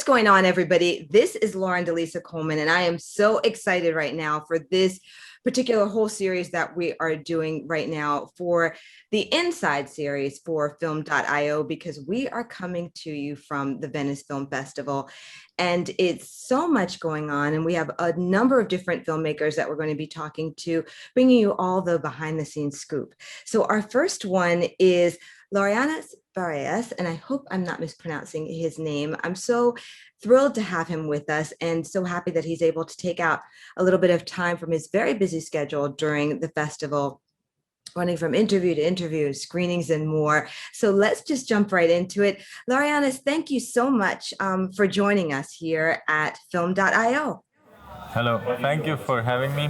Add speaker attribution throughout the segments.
Speaker 1: going on, everybody? This is Lauren Delisa Coleman, and I am so excited right now for this particular whole series that we are doing right now for the Inside series for Film.io, because we are coming to you from the Venice Film Festival. And it's so much going on, and we have a number of different filmmakers that we're going to be talking to, bringing you all the behind-the-scenes scoop. So our first one is Laurynas Bareisa, and I hope I'm not mispronouncing his name. I'm so thrilled to have him with us and so happy that he's able to take out a little bit of time from his very busy schedule during the festival, running from interview to interview, screenings and more. So let's just jump right into it. Laurynas, thank you so much for joining us here at Film.io.
Speaker 2: Hello, thank you for having me.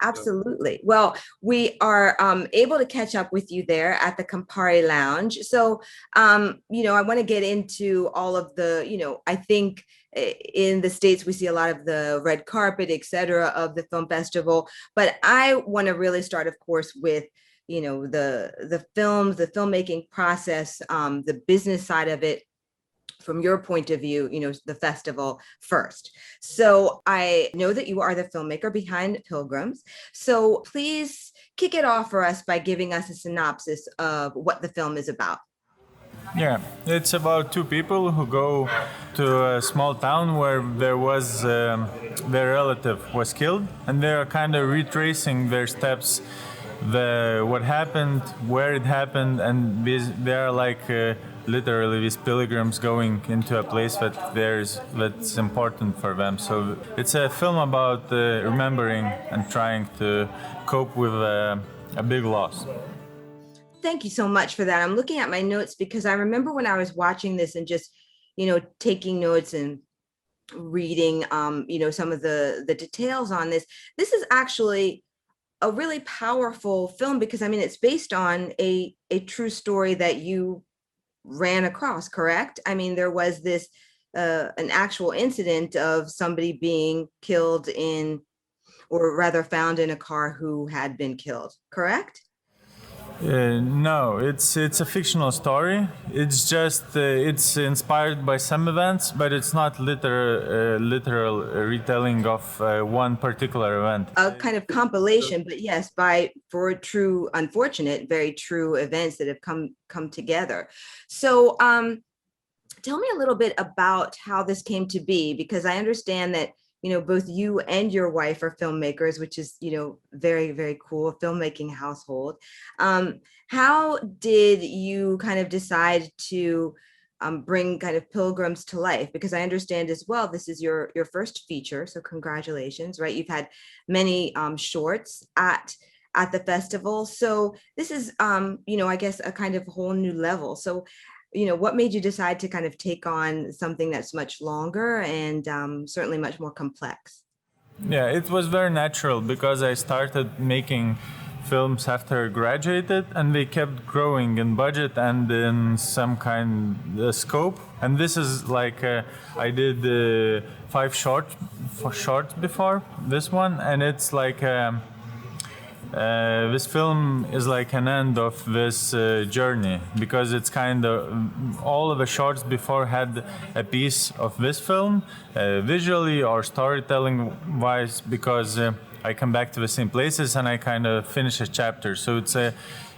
Speaker 1: Absolutely. Well, we are able to catch up with you there at the Campari Lounge. So, I want to get into all of the, I think in the States, we see a lot of the red carpet, et cetera, of the film festival. But I want to really start, of course, with, the films, the filmmaking process, the business side of it, from your point of view, the festival first. So I know that you are the filmmaker behind Pilgrims. So please kick it off for us by giving us a synopsis of what the film is about.
Speaker 2: Yeah, it's about two people who go to a small town where there was their relative was killed, and they're kind of retracing their steps, what happened, where it happened, and they're like literally these pilgrims going into a place that's important for them. So it's a film about remembering and trying to cope with a big loss.
Speaker 1: Thank you so much for that. I'm looking at my notes because I remember when I was watching this and just, taking notes and reading, some of the details on this. This is actually a really powerful film because, it's based on a true story that you ran across, correct? There was this, an actual incident of somebody being killed or rather found in a car who had been killed, correct?
Speaker 2: No, it's a fictional story. It's just it's inspired by some events, but it's not literal retelling of one particular event.
Speaker 1: A kind of compilation, but yes, for true, unfortunate, very true events that have come together. So, tell me a little bit about how this came to be, because I understand that both you and your wife are filmmakers, which is, very, very cool, filmmaking household. How did you kind of decide to bring kind of Pilgrims to life? Because I understand as well, this is your first feature, so congratulations, right? You've had many shorts at the festival. So this is, I guess a kind of whole new level. So what made you decide to kind of take on something that's much longer and certainly much more complex?
Speaker 2: Yeah, it was very natural because I started making films after I graduated, and they kept growing in budget and in some kind of scope. And this is like I did 5 shorts before this one, and it's like. This film is like an end of this journey because it's kind of all of the shorts before had a piece of this film, visually or storytelling wise, because I come back to the same places and I kind of finish a chapter. So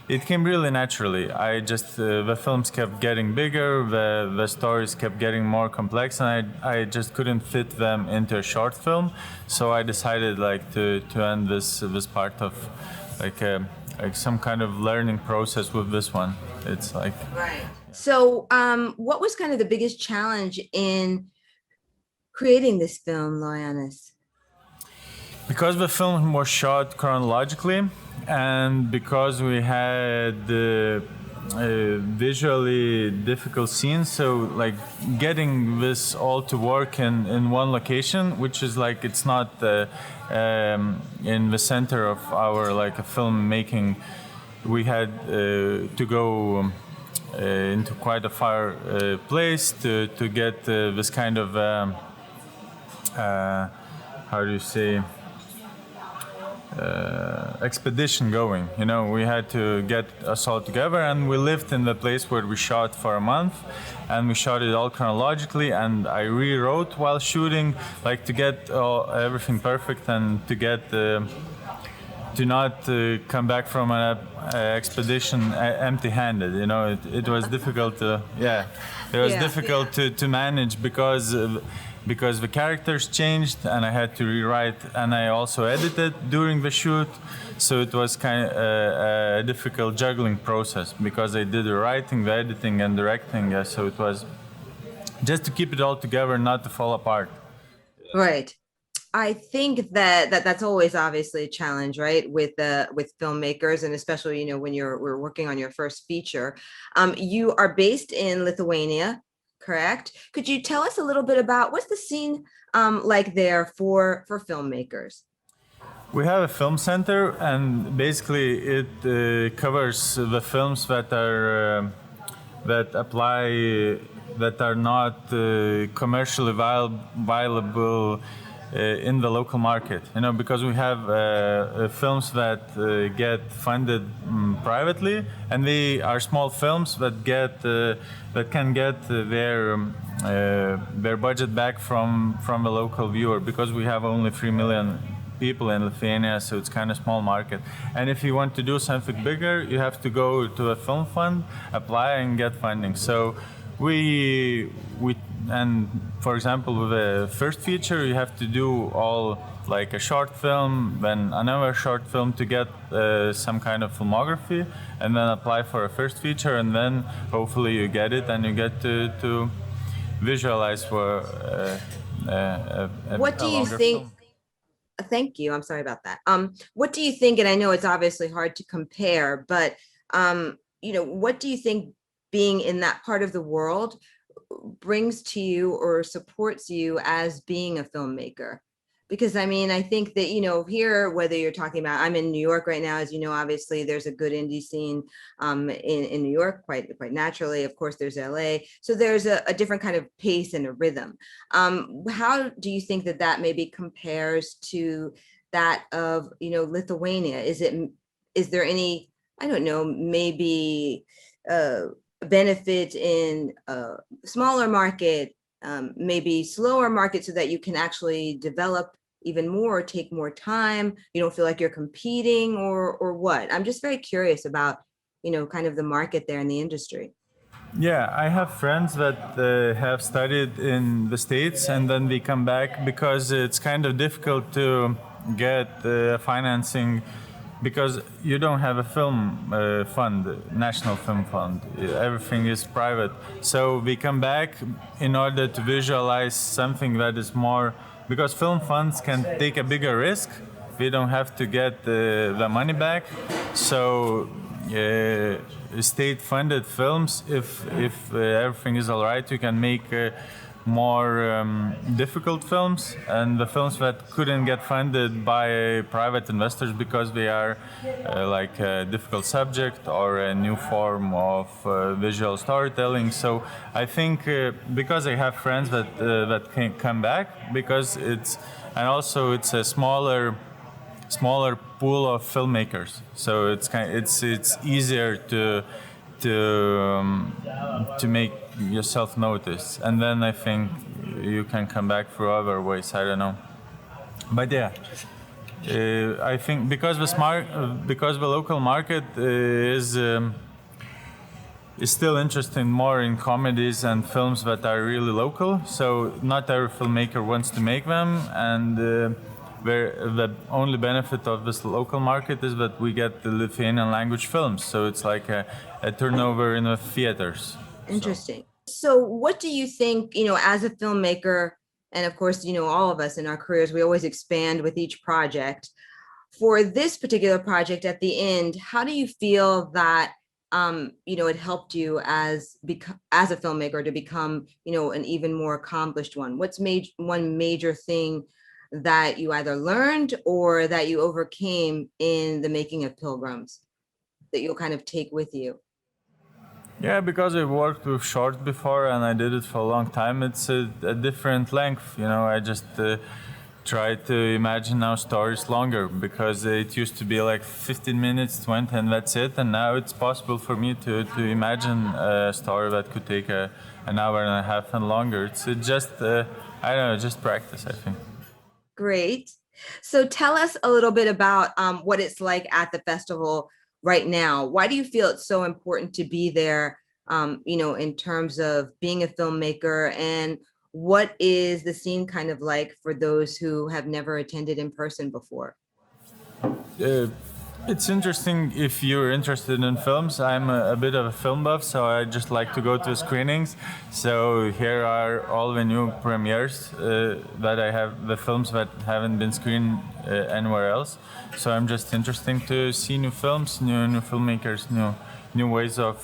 Speaker 2: it came really naturally. I just the films kept getting bigger, the stories kept getting more complex, and I just couldn't fit them into a short film. So I decided to end this part of like some kind of learning process with this one. It's like
Speaker 1: right. So what was kind of the biggest challenge in creating this film, Laurynas?
Speaker 2: Because the film was shot chronologically, and because we had visually difficult scenes, so like getting this all to work in one location, which is like it's not in the center of our like a film making, we had to go into quite a far place to get this kind of how do you say expedition going. You know, we had to get us all together, and we lived in the place where we shot for a month, and we shot it all chronologically. And I rewrote while shooting, like to get everything perfect and to get. To not come back from an expedition empty-handed. You know, it was difficult to, it was difficult to manage because the characters changed and I had to rewrite, and I also edited during the shoot, so it was kind of a difficult juggling process because I did the writing, the editing, and directing. So it was just to keep it all together, not to fall apart.
Speaker 1: Right. I think that's always obviously a challenge, right? With filmmakers, and especially, you know, when we're working on your first feature. You are based in Lithuania, correct? Could you tell us a little bit about what's the scene like there for filmmakers?
Speaker 2: We have a film center, and basically it covers the films that are that are not commercially viable in the local market. You know, because we have films that get funded privately, and they are small films that can get their budget back from a local viewer, because we have only 3 million people in Lithuania, so it's kind of small market. And if you want to do something bigger, you have to go to a film fund, apply, and get funding. So we and for example, with a first feature, you have to do all like a short film, then another short film to get some kind of filmography, and then apply for a first feature, and then hopefully you get it and you get to visualize for
Speaker 1: what do you think? Film. Thank you. I'm sorry about that. What do you think? And I know it's obviously hard to compare, but you know, what do you think being in that part of the world brings to you or supports you as being a filmmaker? Because I mean, I think that, you know, here, whether you're talking about, I'm in New York right now, as you know, obviously there's a good indie scene in New York, quite naturally. Of course, there's LA. So there's a different kind of pace and a rhythm. How do you think that maybe compares to that of, you know, Lithuania? Is there any, I don't know, maybe benefit in a smaller market, maybe slower market, so that you can actually develop even more, take more time, you don't feel like you're competing, or what? I'm just very curious about, you know, kind of the market there in the industry.
Speaker 2: Yeah, I have friends that have studied in the States and then they come back because it's kind of difficult to get financing, because you don't have a film fund, national film fund. Everything is private. So we come back in order to visualize something that is more, because film funds can take a bigger risk. We don't have to get the money back. So state-funded films, if everything is all right, you can make more difficult films, and the films that couldn't get funded by private investors because they are like a difficult subject or a new form of visual storytelling. So I think because I have friends that can come back, because it's a smaller pool of filmmakers, so it's easier to make yourself notice, and then I think you can come back through other ways. I don't know, but yeah, I think because the local market is still interested more in comedies and films that are really local. So not every filmmaker wants to make them, and the only benefit of this local market is that we get the Lithuanian language films. So it's like a turnover in the theaters.
Speaker 1: Interesting. So what do you think, you know, as a filmmaker, and of course, you know, all of us in our careers, we always expand with each project. For this particular project at the end, how do you feel that, you know, it helped you as a filmmaker to become, you know, an even more accomplished one? What's one major thing that you either learned or that you overcame in the making of Pilgrims that you'll kind of take with you?
Speaker 2: Yeah, because I worked with short before and I did it for a long time, it's a different length. You know, I just try to imagine now stories longer, because it used to be like 15 minutes, 20, and that's it. And now it's possible for me to imagine a story that could take an hour and a half and longer. It's just, I don't know, just practice, I think.
Speaker 1: Great. So tell us a little bit about what it's like at the festival right now. Why do you feel it's so important to be there, in terms of being a filmmaker, and what is the scene kind of like for those who have never attended in person before?
Speaker 2: Uh, it's interesting if you're interested in films. I'm a bit of a film buff, so I just like to go to screenings. So here are all the new premieres that I have, the films that haven't been screened anywhere else. So I'm just interested to see new films, new filmmakers, new ways of.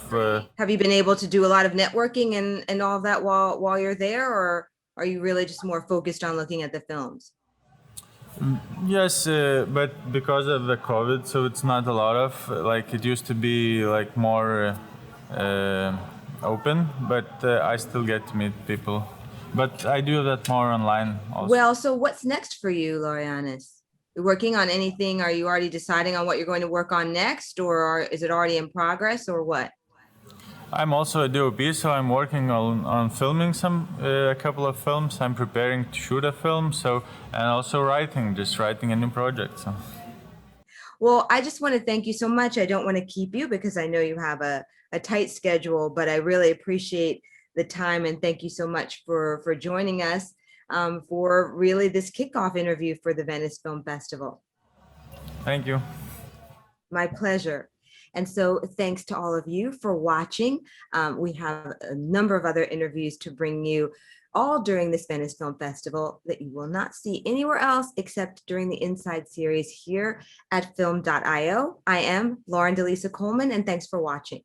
Speaker 1: Have you been able to do a lot of networking and all of that while you're there, or are you really just more focused on looking at the films?
Speaker 2: Yes, but because of the COVID, so it's not a lot of, like, it used to be like more open, but I still get to meet people. But I do that more online also.
Speaker 1: Well, so what's next for you, Laurynas? You working on anything? Are you already deciding on what you're going to work on next, or is it already in progress, or what?
Speaker 2: I'm also a DOP, so I'm working on filming a couple of films. I'm preparing to shoot a film, and also just writing a new project. So.
Speaker 1: Well, I just want to thank you so much. I don't want to keep you because I know you have a tight schedule, but I really appreciate the time, and thank you so much for joining us for really this kickoff interview for the Venice Film Festival.
Speaker 2: Thank you.
Speaker 1: My pleasure. And so thanks to all of you for watching. We have a number of other interviews to bring you all during this Venice Film Festival that you will not see anywhere else except during the Inside series here at film.io. I am Lauren Delisa Coleman, and thanks for watching.